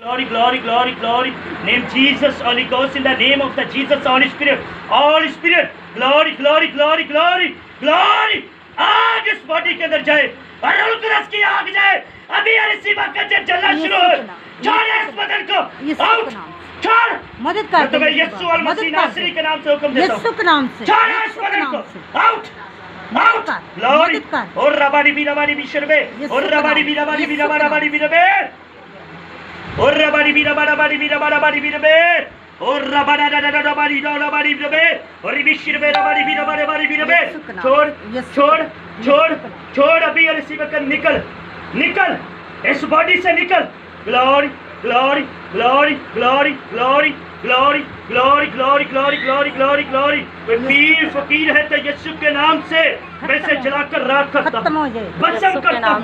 Glory, glory, glory, glory. Name Jesus, Holy Ghost, in the name of the Jesus, Holy Spirit. Holy Spirit, glory, glory, glory, glory, glory. आग इस body के अंदर जाए और रुल्कुरस की आग जाए अभी इसी वक्त से जलना शुरू हो छोड़ इस बदन को आउट छोड़ मदद कर तुम्हें यीशु और मसीह नासरी के नाम से हुक्म देता हूं यीशु के नाम से छोड़ इस बदन को आउट आउट ग्लोरी और रबाड़ी बिशरबे और रबाड़ी बिरबे और रबाड़ी बिरबे और रबाड़ी बिरबे और बिशरबे रबाड़ी बिरबे छोड़ छोड़ छोड़ छोड़ अभी और इसी वक्त निकल निकल इस बॉडी से निकल glory glory glory glory glory glory glory glory glory glory glory glory कोई पीर फकीर है तो यीशु के नाम से वैसे जलाकर राख करता हूं बसम करता हूं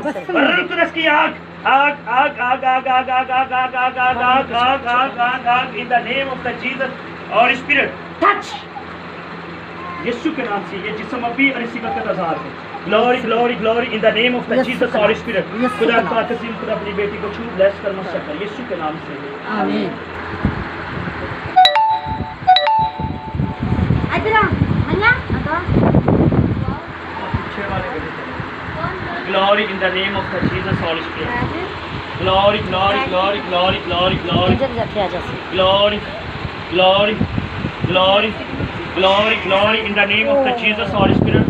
रुल्कुरस की आग आग आग आग आग आग आग आग आग आग आग आग आग आग आग आग इन the name of the Jesus और स्पिरिट टच यीशु के नाम से ये जिस्म अभी और इसी वक्त आजाद है glory glory glory in the name of the Jesus और स्पिरिट खुदा पाक अजीम खुदा अपनी बेटी को छू ब्लेस कर मशक कर यीशु के नाम से आमीन Glory in the name of the Jesus Holy Spirit. Glory, glory, glory, glory, glory, glory. Glory, glory, glory, glory, glory in the name of the Jesus Holy Spirit.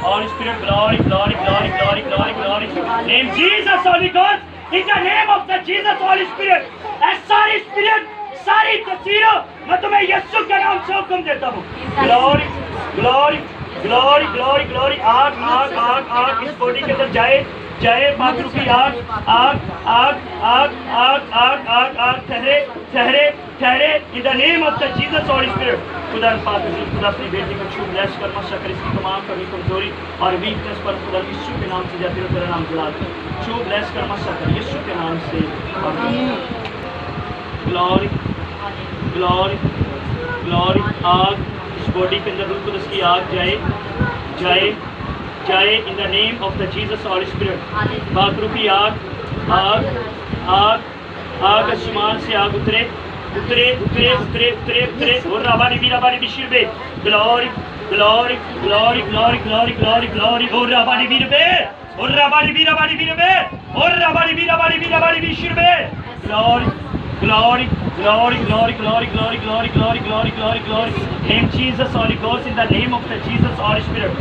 Holy Spirit, glory, glory, glory, glory, glory, glory. Name Jesus Holy Ghost in the name of the Jesus Holy Spirit. And सारी Spirit, सारी तस्वीरों मैं तुम्हें यीशु के नाम से हुक्म देता हूँ. Glory, glory. Glory glory glory आग आग आग आग इस बॉडी के अंदर जाए जाए पात्रों की आग आग आग आग आग आग आग आग ठहरे ठहरे ठहरे in the name of the Jesus Holy Spirit खुदा पाक खुदा अपनी बेटी को छू ब्लेस कर मशक कर इसकी तमाम कमी कमजोरी और वीकनेस पर खुदा यीशु के नाम से जाते हुए तेरा नाम जला दे छू ब्लेस कर मशक कर यीशु के नाम से ग्लोरी ग्लोरी ग्लोरी आग बॉडी के अंदर रुल्कुरस की आग जाए जाए जाए in the name of the Jesus Holy Spirit bathroom की आग आग आग आग आसमान से आग उतरे उतरे उतरे उतरे उतरे उतरे और रबाड़ी बिशिर बे glory glory glory glory glory glory glory और रबाड़ी बिरबे और रबाड़ी बिरबे और रबाड़ी बिशिर बे glory glory glory glory glory glory glory glory glory glory glory name Jesus Holy Ghost in the name of the Jesus Holy Spirit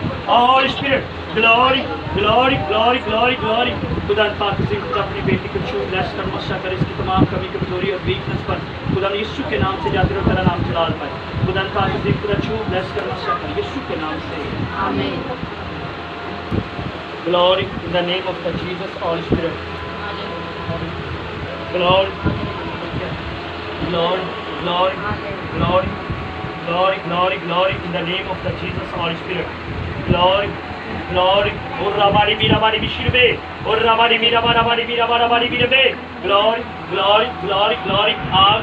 glory glory glory glory glory खुदा पाक से खुदा अपनी बेटी को छू ब्लेस कर मशा कर इसकी तमाम कमी कमजोरी और वीकनेस पर खुदा यीशु के नाम से जाते रहो तेरा नाम जलाल पाए खुदा पाक से खुदा छू ब्लेस कर मशा कर यीशु के नाम से आमीन glory in the name of the Jesus Holy Spirit glory glory, glory, glory, glory, glory, glory in the name of the Jesus Holy Spirit. Glory, glory. और रबाड़ी बिशरबे और रबाड़ी बिरबे. Glory, glory, glory, glory. आग,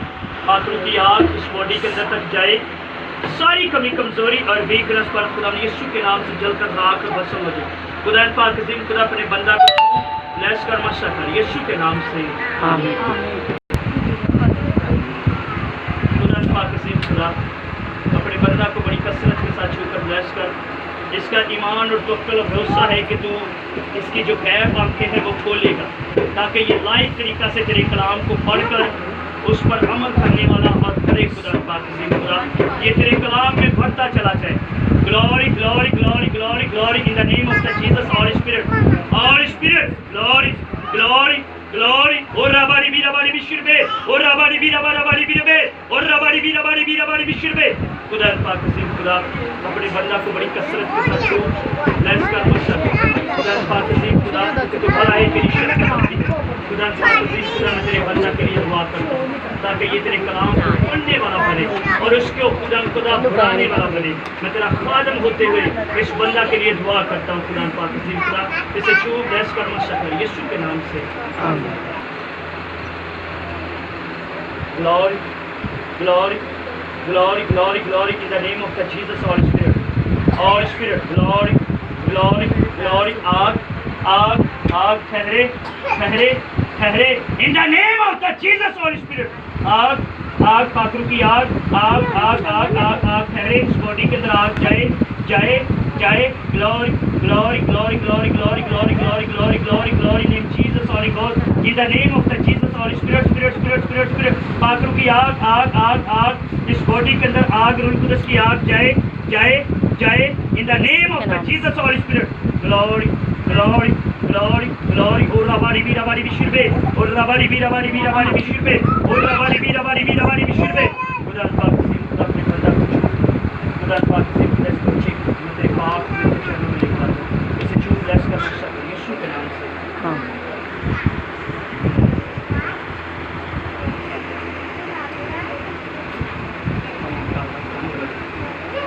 पात्रों की आग इस बॉडी के अंदर तक जाए. सारी कमी कमजोरी और वीकनेस पर खुदा यीशु के नाम से जलकर राख भस्म हो जाए. खुदा पाक अज़ीम खुदा अपने बंदा को ब्लेस कर मशा कर यीशु के नाम से आमीन. अपने बंदा को बड़ी कसरत के साथ छूकर ब्लेस कर इसका ईमान और तवक्कुल और भरोसा है कि तू इसकी जो गैर आंखें हैं वो खोलेगा ताकि ये लाइव तरीका से तेरे कलाम को पढ़कर उस पर अमल करने वाला और करे खुदा पाक खुदा ये तेरे कलाम में बढ़ता चला जाए. Glory glory glory glory glory in the name of the Jesus Holy Spirit glory glory glory और रबाड़ी बिशरबे और रबाड़ी बिरबे और रबाड़ी बिशरबे खुदा पाक से खुदा अपने बंदा को बड़ी कसरत के साथ छू ब्लेस कर मशक खुदा पाक से खुदा तो भला है तेरी शक्ति खुदा पाक से खुदा मैं तेरे बंदा के लिए दुआ करता हूं ताकि ये तेरे कलाम को पढ़ने वाला बने और उसको खुदा बढ़ाने वाला बने. मैं तेरा खादम होते हुए इस बंदा के लिए दुआ करता हूँ खुदा पाक से खुदा इसे छू ब्लेस कर मशक यीशु के नाम से आमीन. Glory, glory, glory, glory, glory in the name of the Jesus Holy Spirit, glory, glory, glory, आग, आग, आग, ठहरे, ठहरे, ठहरे in the name of the Jesus Holy spirit. आग आग पाखरू की आग आग आग आग आग आग ठहरे इस बॉडी के अंदर आग जाए जाए जाए। Glory glory glory glory glory glory glory glory glory glory name Jesus holy God in the name of the Jesus Holy Spirit spirit spirit spirit spirit. पाखरू की आग आग आग आग इस बॉडी के अंदर आग रूह कुदस की आग जाए जाए जाए in the name of the Jesus Holy spirit. Glory glory glory glory और रबाड़ी भी रबाड़ी भी शिरबे और रबाड़ी भी रबाड़ी भी रबाड़ी भी शिरबे और रबाड़ी भी रबाड़ी भी रबाड़ी भी शिरबे। खुदा पाक से खुदा अपने बंदा खुदा पाक से ब्लेस को चेक मैं तेरे पाक के चरणों में लेकर आता हूं। इसे चू ब्लेस कर सकते यीशु के नाम से आमीन।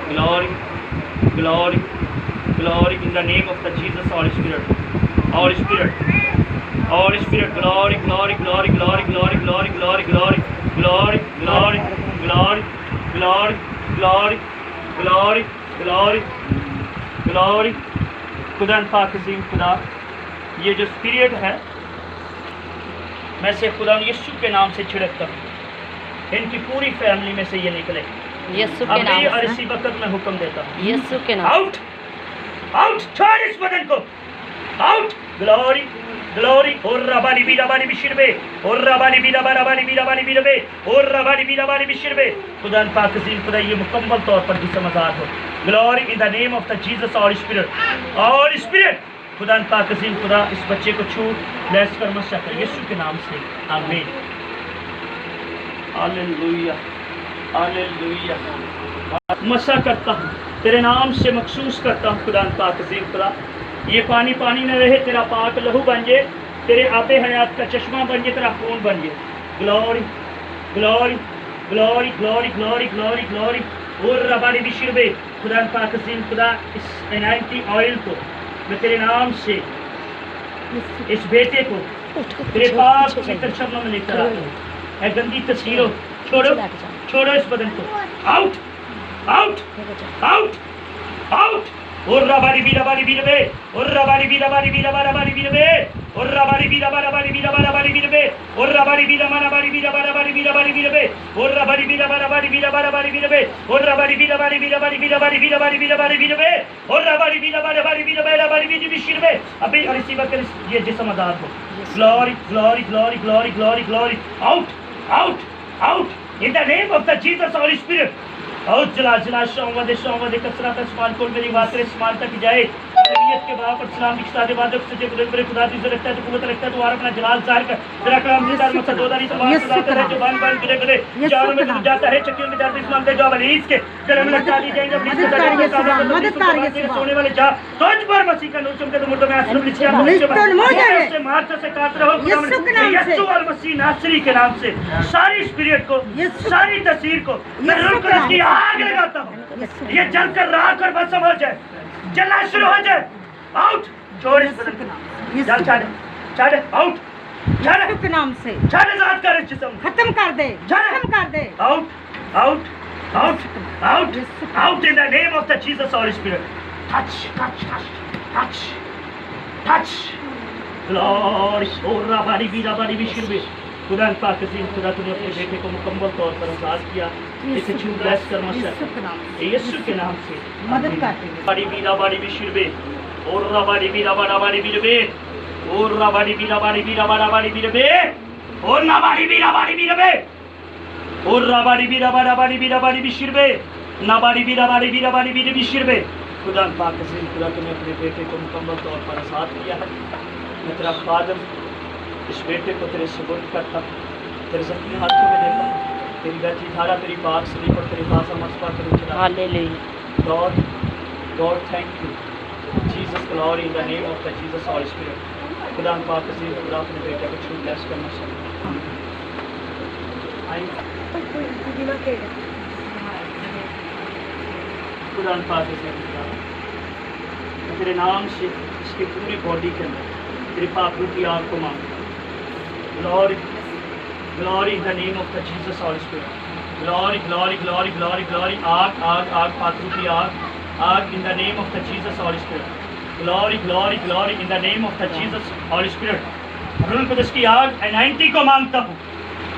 Glory, glory, glory in the name of the Jesus, Holy Spirit, Holy Spirit, Holy Spirit, glory, glory, glory, glory, glory, glory, glory, glory, glory, glory, glory, glory, glory, glory, glory, glory, खुदा पाक अज़ीम खुदा, ये जो spirit है मैं से खुदा यीशु के नाम से छिड़कता हूँ इनकी पूरी फैमिली में से ये निकले यीशु के नाम और इसी वक्त मैं हुक्म देता हूँ यीशु के नाम आउट आउट छोड़ इस बदन को आउट। ग्लोरी ग्लोरी और रबानी भी बिशिरबे और रबानी भी रबे और रबानी भी बिशिरबे। खुदा पाक अज़ीम खुदा ये मुकम्मल तौर पर जिस्म आज़ाद हो। Glory in the name of the Jesus Holy Spirit खुदा पाक अज़ीम खुदा इस बच्चे को छू ब्लेस कर मसा कर यीशु के नाम से आमीन। Hallelujah hallelujah. मसा करता हूँ तेरे नाम से मखसूस करता हूँ खुदा पाक अज़ीम खुदा ये पानी पानी न रहे तेरा पाक लहू बन जाए तेरे आबे हयात का चश्मा बन जाए तेरा खून बन जाए। Glory glory glory glory glory glory glory और रबानी बिशिरबे खुदा पाक अज़ीम खुदा इस एनाइंटिंग ऑयल को मैं तेरे नाम से इस बेटे को तेरे पास पवित्र शब्दों में लेकर आता हूँ। ऐ गंदी तस्वीरों छोड़ो छोड़ो इस बदन को आउट आउट आउट आउट और रबाड़ी भी रबे और रबाड़ी भी रबे और रबाड़ी भी रबाड़ी भी रबे और रबाड़ी भी रबाड़ी भी रबे और रबाड़ी भी रबाड़ी भी रबे और रबाड़ी भी रबाड़ी भी रबे और रबाड़ी भी रबाड़ी भी शिरबे। अभी और इसी वक्त ये जिस्म आज़ाद हो। Glory glory glory glory glory glory out out out in the name of the Jesus Holy Spirit. और जला जला शौवद कसरत इस्तेमाल को मेरी बात करे इस्तेमाल तक जाए नबीयत के बाप और सलाम की सादे वादे से जो बड़े खुदा की इज्जत रखता है तो कुव्वत रखता है तो अपना जलाल ज़ाहिर कर तेरा कलाम जिंदा मकसद होता नहीं तमाम खुदाते है जो बान बान गिरे गिरे चारों में तू जाता है चक्कियों में जाते इस्लाम दे जो वलीस के गले में लटका दी जाएंगे अपनी सोने वाले जा तुझ पर मसीह का नूर चमके तो मुर्दों में आसमान लिखा से मार से काट रहो यीशु और मसीह नासरी के नाम से सारी स्पिरिट को सारी तस्वीर को मैं रूह कुदस की आग लगाता हूँ ये जलकर राख और भस्म हो जाए जलना शुरू हो जाए। आउट छोड़ इस बदन को जल छाड़ आउट छाड़ के नाम से छाड़ आजाद कर इस जिस्म खत्म कर दे खत्म कर दे। Out out out out out in the name of the Jesus Holy Spirit. Touch touch touch touch touch glory और रबाड़ी भी शिरबे। खुदा पाक अज़ीम खुदा तूने अपने बेटे को मुकम्मल तौर पर आज़ाद किया इसे छू ब्लेस कर यीशु के नाम से मदद करते हैं। रबाड़ी भी शिरबे और रबाड़ी भी रबे और रबाड़ी भी रबे और नबाड़ी भी रबे और रबाड़ी भी शिरबे नबाड़ी भी शिरबे। खुदा पाक अज़ीम खुदा तूने अपने बेटे को मुकम्मल तौर पर आज़ाद किया है। मैं तेरा खादिम इस बेटे को तेरे सुपुर्द करता तेरे ज़ख्मी हाथों में देता तेरी गति धारा तेरी पाक सलीब और तेरी ताज़ा मस्बा तेरे चला। Hallelujah God God thank you Jesus glory in the name of the Jesus Holy Spirit. खुदा पाक अज़ीम खुदा अपने बेटे को छू ब्लेस करना चाहिए। खुदा पाक अज़ीम खुदा मैं तेरे नाम से इसकी पूरी बॉडी के अंदर तेरे पाक रूह की आग को मांग Glory, glory in the name of the Jesus Holy Spirit. Glory, glory, glory, glory, glory. आग, आग, आग, पात्रों की आग, आग in the name of the Jesus Holy Spirit. Glory, glory, glory in the name of the Jesus Holy Spirit. रूह कुदस की आग एनाइंटी को मांगता हूँ,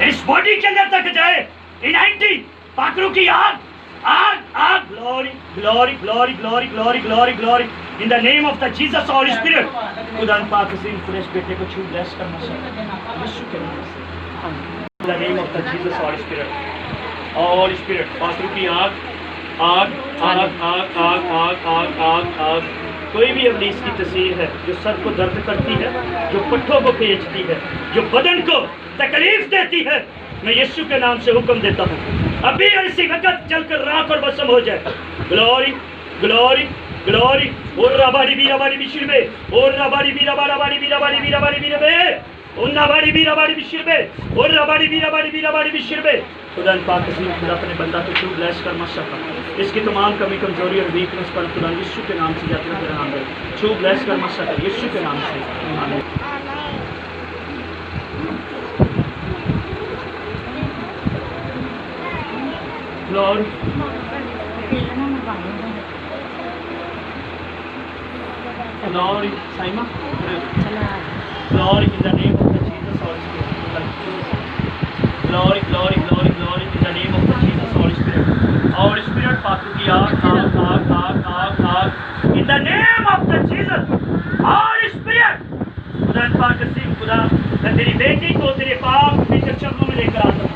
इस बॉडी के अंदर तक जाए। एनाइंटी पाकरू की आग, आग आग, glory glory glory glory glory glory glory in the name of the Jesus Holy Spirit. खुदा पाक से फ्रेश बेटे को छू ब्लेस करना चाहिए यीशु के नाम से। In the name of the Jesus Holy Spirit, Holy Spirit पाकरू की आग, आग आग आग आग आग आग आग आग। कोई भी इब्लीस की तस्वीर है जो सर को दर्द करती है, जो पट्टों को खींचती है, जो बदन को तकलीफ देती है, मैं यीशु के नाम से हुक्म देता हूँ अभी और इसी वक्त जलकर राख और भस्म हो जाए। Glory glory glory. और रबाड़ी बीरा बाड़ी बिशिर में, और रबाड़ी बीरा बाड़ा बाड़ी बीरा बाड़ी बीरा बाड़ी बीरा में, और रबाड़ी बीरा बाड़ी बिशिर में, और रबाड़ी बीरा बाड़ी बीरा बाड़ी बिशिर में। खुदा पाक तस्वीर खुदा अपने बंदा को छू ब्लेस कर माशाअल्लाह, इसकी तमाम कमी कमजोरी और वीकनेस पर खुदा यीशु के नाम से जाते हैं नाम है छू ब्लेस कर माशाअल्लाह यीशु के नाम से। आमीन। Lord, Lord, Saima, Lord, in the name of the Jesus, Holy Spirit. Glory, glory, glory, glory, in the name of the Jesus, Holy Spirit. Holy Spirit, Paku ki aag, aag, aag, aag, aag, aag, in the name of the Jesus, Holy Spirit. खुदा पाक सिंह, खुदा मैं तेरी बेटी को तेरे पाक पवित्र चरणों में लेकर आता हूँ,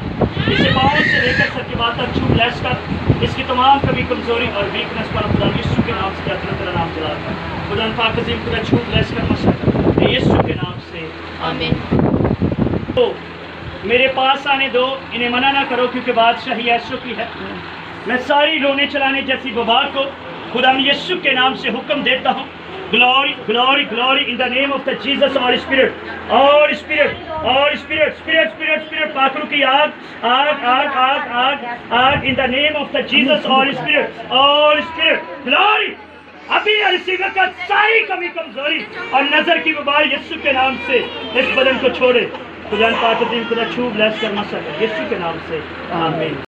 इसे पाँव से लेकर सर के बाद तक छू ब्लेस कर, इसकी तमाम कमी कमजोरी और वीकनेस पर खुदा यीशु के नाम से जाते तेरा नाम चलाता हूँ। खुदा पाक सिंह खुदा छू ब्लेस कर माशाअल्लाह यीशु के नाम से। आमीन। तो मेरे पास आने दो, इन्हें मना ना करो क्योंकि बादशाही यीशु की है। मैं सारी रोने चलाने जैसी वबा को खुदा यीशु के नाम से हुक्म देता हूँ। Glory, glory, glory in the name of the Jesus, Holy Spirit, Holy Spirit, Holy Spirit, Spirit, Spirit, Spirit, पाखरू की आग, आग, आग, आग, आग, आग in the name of the Jesus, Holy Spirit, Holy Spirit, glory। अभी और इसी वक्त सारी कमी कमजोरी और नजर की वबाल यीशु के नाम से इस बदन को छोड़े। खुदा पाक दिन खुदा छू ब्लेस करना चाहिए यीशु के नाम से। आमीन।